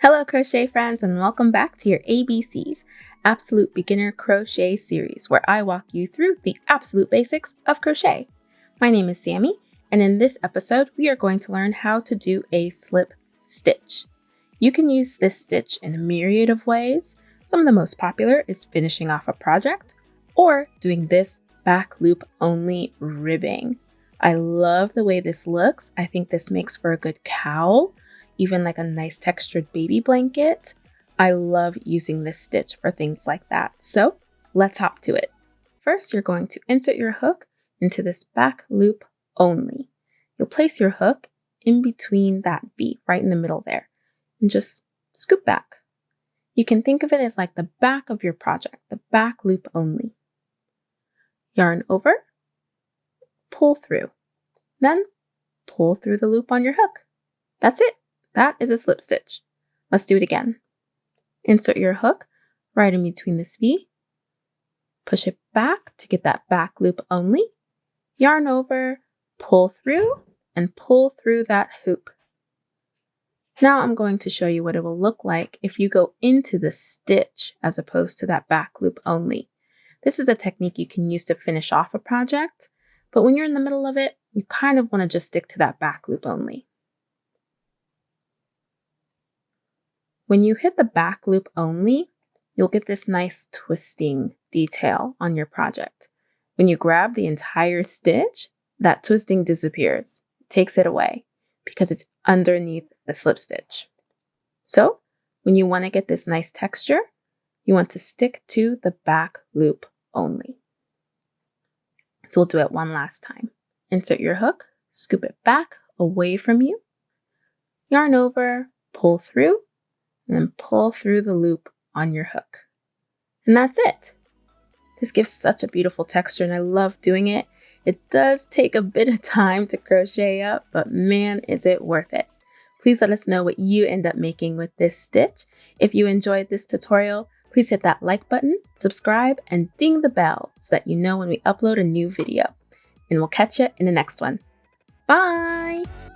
Hello crochet friends, and welcome back to your ABCs, Absolute Beginner Crochet series, where I walk you through the absolute basics of crochet. My name is Sammy, and in this episode we are going to learn how to do a slip stitch. You can use this stitch in a myriad of ways. Some of the most popular is finishing off a project or doing this back loop only ribbing. I love the way this looks. I think this makes for a good cowl, even like a nice textured baby blanket. I love using this stitch for things like that. So let's hop to it. First, you're going to insert your hook into this back loop only. You'll place your hook in between that V, right in the middle there, and just scoop back. You can think of it as like the back of your project, the back loop only. Yarn over, pull through, then pull through the loop on your hook. That's it. That is a slip stitch. Let's do it again. Insert your hook right in between this V. Push it back to get that back loop only. Yarn over, pull through, and pull through that hoop. Now I'm going to show you what it will look like if you go into the stitch as opposed to that back loop only. This is a technique you can use to finish off a project, but when you're in the middle of it, you kind of want to just stick to that back loop only. When you hit the back loop only, you'll get this nice twisting detail on your project. When you grab the entire stitch, that twisting disappears, takes it away, because it's underneath the slip stitch. So when you want to get this nice texture, you want to stick to the back loop only. So we'll do it one last time. Insert your hook, scoop it back away from you, yarn over, pull through, and then pull through the loop on your hook. And that's it. This gives such a beautiful texture and I love doing it. It does take a bit of time to crochet up, but man, is it worth it. Please let us know what you end up making with this stitch. If you enjoyed this tutorial, please hit that like button, subscribe, and ding the bell so that you know when we upload a new video. And we'll catch you in the next one. Bye!